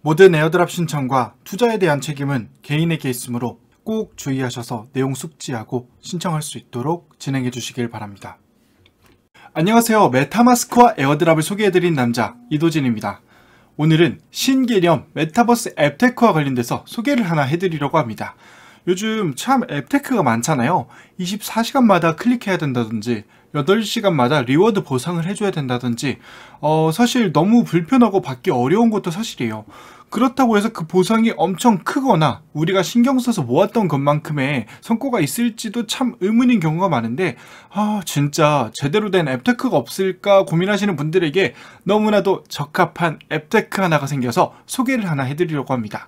모든 에어드랍 신청과 투자에 대한 책임은 개인에게 있으므로 꼭 주의하셔서 내용 숙지하고 신청할 수 있도록 진행해 주시길 바랍니다. 안녕하세요. 메타마스크와 에어드랍을 소개해드린 남자 이도진입니다. 오늘은 신개념 메타버스 앱테크와 관련돼서 소개를 하나 해드리려고 합니다. 요즘 참 앱테크가 많잖아요. 24시간마다 클릭해야 된다든지 8시간마다 리워드 보상을 해줘야 된다든지 사실 너무 불편하고 받기 어려운 것도 사실이에요. 그렇다고 해서 그 보상이 엄청 크거나 우리가 신경 써서 모았던 것만큼의 성과가 있을지도 참 의문인 경우가 많은데 진짜 제대로 된 앱테크가 없을까 고민하시는 분들에게 너무나도 적합한 앱테크 하나가 생겨서 소개를 하나 해드리려고 합니다.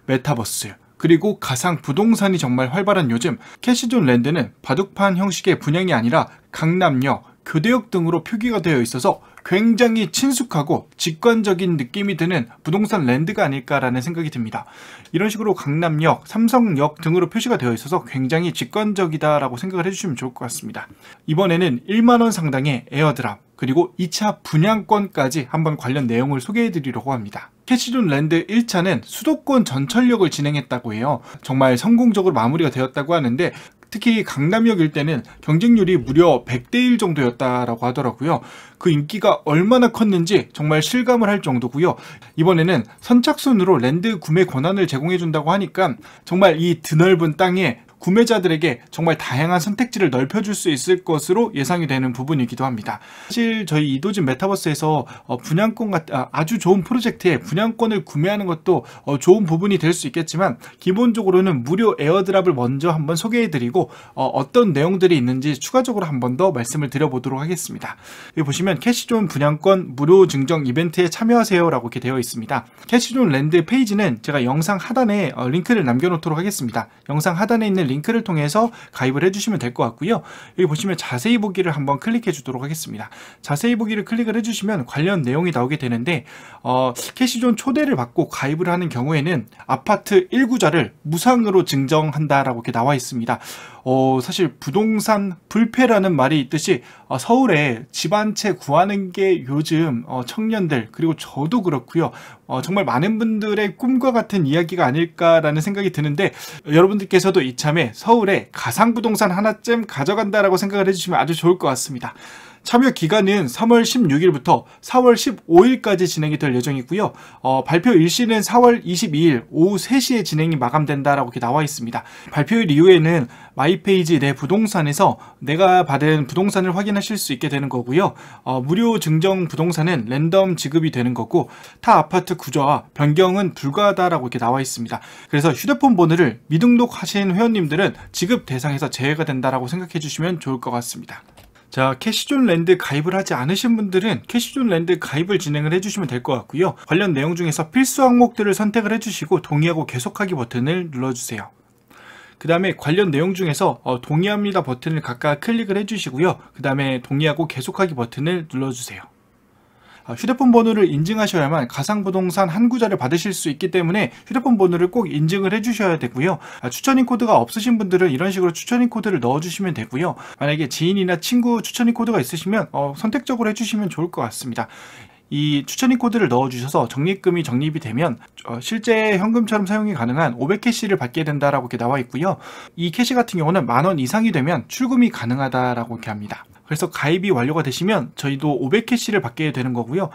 메타버스 그리고 가상 부동산이 정말 활발한 요즘 캐시존 랜드는 바둑판 형식의 분양이 아니라 강남역, 교대역 등으로 표기가 되어 있어서 굉장히 친숙하고 직관적인 느낌이 드는 부동산 랜드가 아닐까라는 생각이 듭니다. 이런 식으로 강남역, 삼성역 등으로 표시가 되어 있어서 굉장히 직관적이다라고 생각을 해주시면 좋을 것 같습니다. 이번에는 1만원 상당의 에어드랍 그리고 2차 분양권까지 한번 관련 내용을 소개해드리려고 합니다. 캐시존 랜드 1차는 수도권 전철역을 진행했다고 해요. 정말 성공적으로 마무리가 되었다고 하는데 특히 강남역 일대는 경쟁률이 무려 100대 1 정도였다라고 하더라고요. 그 인기가 얼마나 컸는지 정말 실감을 할 정도고요. 이번에는 선착순으로 랜드 구매 권한을 제공해준다고 하니까 정말 이 드넓은 땅에 구매자들에게 정말 다양한 선택지를 넓혀줄 수 있을 것으로 예상이 되는 부분이기도 합니다. 사실 저희 이도진 메타버스에서 분양권 아주 좋은 프로젝트에 분양권을 구매하는 것도 좋은 부분이 될 수 있겠지만 기본적으로는 무료 에어드랍을 먼저 한번 소개해드리고 어떤 내용들이 있는지 추가적으로 한 번 더 말씀을 드려보도록 하겠습니다. 여기 보시면 캐시존 분양권 무료 증정 이벤트에 참여하세요 라고 이렇게 되어 있습니다. 캐시존 랜드 페이지는 제가 영상 하단에 링크를 남겨놓도록 하겠습니다. 영상 하단에 있는 링크를 통해서 가입을 해주시면 될 것 같고요. 여기 보시면 자세히 보기를 한번 클릭해 주도록 하겠습니다. 자세히 보기를 클릭을 해주시면 관련 내용이 나오게 되는데 캐시존 초대를 받고 가입을 하는 경우에는 아파트 1구자를 무상으로 증정한다라고 이렇게 나와 있습니다. 사실 부동산 불패라는 말이 있듯이 서울에 집 한 채 구하는 게 요즘 청년들 그리고 저도 그렇고요. 정말 많은 분들의 꿈과 같은 이야기가 아닐까라는 생각이 드는데 여러분들께서도 이참에 서울에 가상부동산 하나쯤 가져간다라고 생각을 해주시면 아주 좋을 것 같습니다. 참여 기간은 3월 16일부터 4월 15일까지 진행이 될 예정이고요. 발표 일시는 4월 22일 오후 3시에 진행이 마감된다라고 이렇게 나와 있습니다. 발표일 이후에는 마이페이지 내 부동산에서 내가 받은 부동산을 확인하실 수 있게 되는 거고요. 무료 증정 부동산은 랜덤 지급이 되는 거고 타 아파트 구조와 변경은 불가하다라고 이렇게 나와 있습니다. 그래서 휴대폰 번호를 미등록하신 회원님들은 지급 대상에서 제외가 된다라고 생각해 주시면 좋을 것 같습니다. 자, 캐시존 랜드 가입을 하지 않으신 분들은 캐시존 랜드 가입을 진행을 해주시면 될 것 같고요. 관련 내용 중에서 필수 항목들을 선택을 해주시고 동의하고 계속하기 버튼을 눌러주세요. 그 다음에 관련 내용 중에서 동의합니다 버튼을 각각 클릭을 해주시고요. 그 다음에 동의하고 계속하기 버튼을 눌러주세요. 휴대폰 번호를 인증하셔야만 가상부동산 한 구자를 받으실 수 있기 때문에 휴대폰 번호를 꼭 인증을 해주셔야 되고요. 추천인 코드가 없으신 분들은 이런 식으로 추천인 코드를 넣어주시면 되고요. 만약에 지인이나 친구 추천인 코드가 있으시면 선택적으로 해주시면 좋을 것 같습니다. 이 추천인 코드를 넣어주셔서 적립금이 적립이 되면 실제 현금처럼 사용이 가능한 500캐시를 받게 된다라고 이렇게 나와 있고요. 이 캐시 같은 경우는 10,000원 이상이 되면 출금이 가능하다라고 이렇게 합니다. 그래서 가입이 완료가 되시면 저희도 500캐시를 받게 되는 거고요.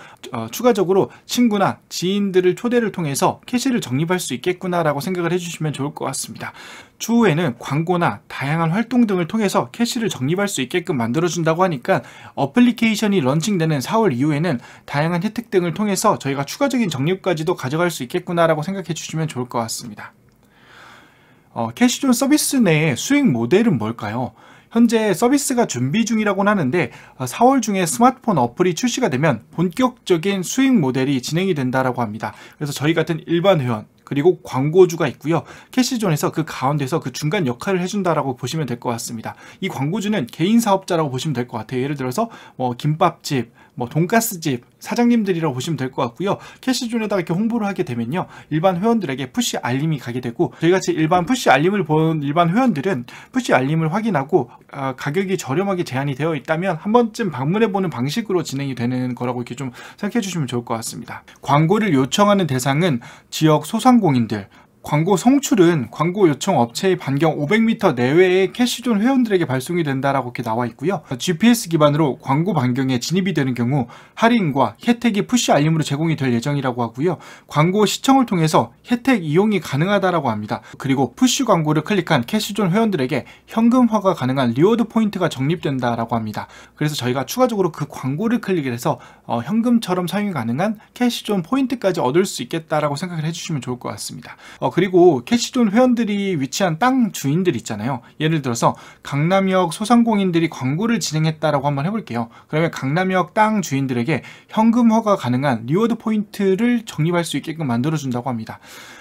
추가적으로 친구나 지인들을 초대를 통해서 캐시를 적립할 수 있겠구나라고 생각을 해주시면 좋을 것 같습니다. 추후에는 광고나 다양한 활동 등을 통해서 캐시를 적립할 수 있게끔 만들어준다고 하니까 어플리케이션이 런칭되는 4월 이후에는 다양한 혜택 등을 통해서 저희가 추가적인 적립까지도 가져갈 수 있겠구나라고 생각해 주시면 좋을 것 같습니다. 캐시존 서비스 내의 수익 모델은 뭘까요? 현재 서비스가 준비 중이라고 하는데 4월 중에 스마트폰 어플이 출시가 되면 본격적인 수익 모델이 진행이 된다라고 합니다. 그래서 저희 같은 일반 회원 그리고 광고주가 있고요. 캐시존에서 그 가운데서 그 중간 역할을 해준다라고 보시면 될 것 같습니다. 이 광고주는 개인 사업자라고 보시면 될 것 같아요. 예를 들어서 김밥집, 뭐 돈가스집 사장님들이라고 보시면 될 것 같고요. 캐시존에다가 이렇게 홍보를 하게 되면요, 일반 회원들에게 푸시 알림이 가게 되고, 저희같이 일반 푸시 알림을 본 일반 회원들은 푸시 알림을 확인하고 가격이 저렴하게 제한이 되어 있다면 한 번쯤 방문해보는 방식으로 진행이 되는 거라고 이렇게 좀 생각해 주시면 좋을 것 같습니다. 광고를 요청하는 대상은 지역 소상공인들, 광고 송출은 광고 요청 업체의 반경 500m 내외의 캐시존 회원들에게 발송이 된다라고 이렇게 나와 있고요. GPS 기반으로 광고 반경에 진입이 되는 경우 할인과 혜택이 푸시 알림으로 제공이 될 예정이라고 하고요. 광고 시청을 통해서 혜택 이용이 가능하다라고 합니다. 그리고 푸시 광고를 클릭한 캐시존 회원들에게 현금화가 가능한 리워드 포인트가 적립된다라고 합니다. 그래서 저희가 추가적으로 그 광고를 클릭해서 현금처럼 사용이 가능한 캐시존 포인트까지 얻을 수 있겠다라고 생각을 해주시면 좋을 것 같습니다. 그리고 캐시존 회원들이 위치한 땅 주인들 있잖아요. 예를 들어서 강남역 소상공인들이 광고를 진행했다라고 한번 해볼게요. 그러면 강남역 땅 주인들에게 현금화가 가능한 리워드 포인트를 적립할 수 있게끔 만들어준다고 합니다.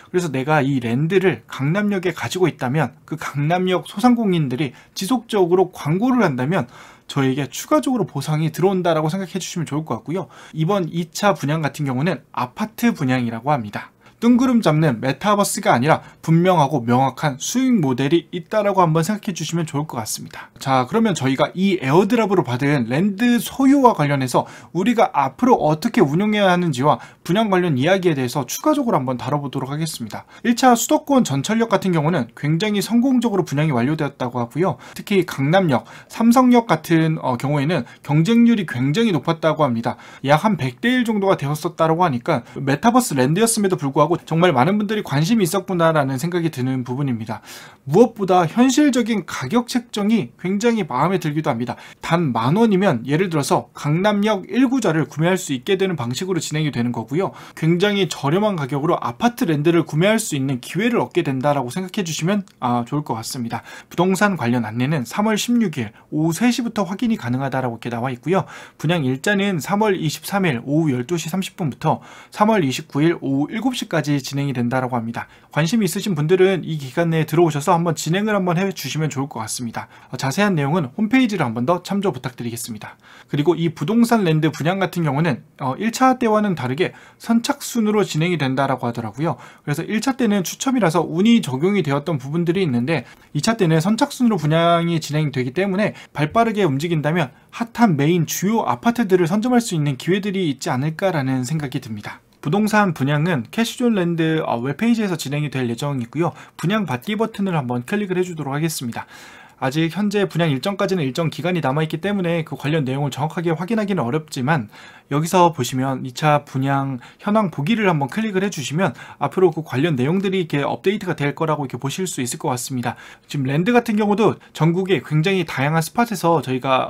그래서 내가 이 랜드를 강남역에 가지고 있다면 그 강남역 소상공인들이 지속적으로 광고를 한다면 저에게 추가적으로 보상이 들어온다라고 생각해 주시면 좋을 것 같고요. 이번 2차 분양 같은 경우는 아파트 분양이라고 합니다. 뜬구름 잡는 메타버스가 아니라 분명하고 명확한 수익 모델이 있다라고 한번 생각해 주시면 좋을 것 같습니다. 자, 그러면 저희가 이 에어드랍으로 받은 랜드 소유와 관련해서 우리가 앞으로 어떻게 운영해야 하는지와 분양 관련 이야기에 대해서 추가적으로 한번 다뤄보도록 하겠습니다. 1차 수도권 전철역 같은 경우는 굉장히 성공적으로 분양이 완료되었다고 하고요. 특히 강남역, 삼성역 같은 경우에는 경쟁률이 굉장히 높았다고 합니다. 약 한 100대 1 정도가 되었었다고 하니까 메타버스 랜드였음에도 불구하고 정말 많은 분들이 관심이 있었구나라는 생각이 드는 부분입니다. 무엇보다 현실적인 가격 책정이 굉장히 마음에 들기도 합니다. 단 10,000원이면 예를 들어서 강남역 1구자를 구매할 수 있게 되는 방식으로 진행이 되는 거고요. 굉장히 저렴한 가격으로 아파트 랜드를 구매할 수 있는 기회를 얻게 된다라고 생각해 주시면 좋을 것 같습니다. 부동산 관련 안내는 3월 16일 오후 3시부터 확인이 가능하다라고 이렇게 나와 있고요. 분양 일자는 3월 23일 오후 12시 30분부터 3월 29일 오후 7시까지 진행이 된다라고 합니다. 관심이 있으신 분들은 이 기간 내에 들어오셔서 한번 진행을 한번 해주시면 좋을 것 같습니다. 자세한 내용은 홈페이지를 한번 더 참조 부탁드리겠습니다. 그리고 이 부동산 랜드 분양 같은 경우는 1차 때와는 다르게 선착순으로 진행이 된다라고 하더라고요. 그래서 1차 때는 추첨이라서 운이 적용이 되었던 부분들이 있는데 2차 때는 선착순으로 분양이 진행되기 때문에 발빠르게 움직인다면 핫한 메인 주요 아파트들을 선점할 수 있는 기회들이 있지 않을까라는 생각이 듭니다. 부동산 분양은 캐시존 랜드 웹페이지에서 진행이 될 예정이고요. 분양 받기 버튼을 한번 클릭을 해주도록 하겠습니다. 아직 현재 분양 일정까지는 일정 기간이 남아있기 때문에 그 관련 내용을 정확하게 확인하기는 어렵지만 여기서 보시면 2차 분양 현황 보기를 한번 클릭을 해주시면 앞으로 그 관련 내용들이 이렇게 업데이트가 될 거라고 이렇게 보실 수 있을 것 같습니다. 지금 랜드 같은 경우도 전국에 굉장히 다양한 스팟에서 저희가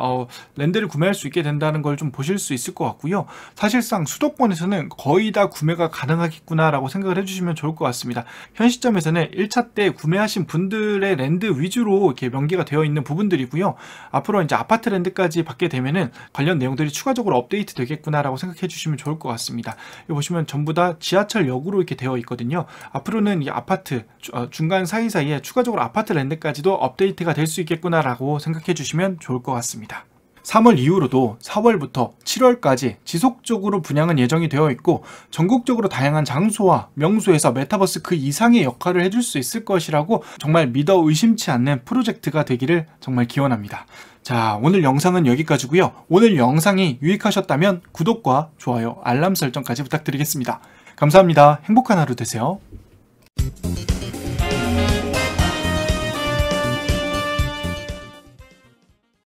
랜드를 구매할 수 있게 된다는 걸 좀 보실 수 있을 것 같고요. 사실상 수도권에서는 거의 다 구매가 가능하겠구나라고 생각을 해주시면 좋을 것 같습니다. 현 시점에서는 1차 때 구매하신 분들의 랜드 위주로 이렇게 명기가 되어 있는 부분들이고요. 앞으로 이제 아파트 랜드까지 받게 되면은 관련 내용들이 추가적으로 업데이트 되겠구나라고 생각해 주시면 좋을 것 같습니다. 여기 보시면 전부 다 지하철역으로 이렇게 되어 있거든요. 앞으로는 이 아파트 중간 사이사이에 추가적으로 아파트 랜드까지도 업데이트가 될 수 있겠구나라고 생각해 주시면 좋을 것 같습니다. 3월 이후로도 4월부터 7월까지 지속적으로 분양은 예정이 되어 있고 전국적으로 다양한 장소와 명소에서 메타버스 그 이상의 역할을 해줄 수 있을 것이라고 정말 믿어 의심치 않는 프로젝트가 되기를 정말 기원합니다. 자, 오늘 영상은 여기까지고요. 오늘 영상이 유익하셨다면 구독과 좋아요, 알람 설정까지 부탁드리겠습니다. 감사합니다. 행복한 하루 되세요.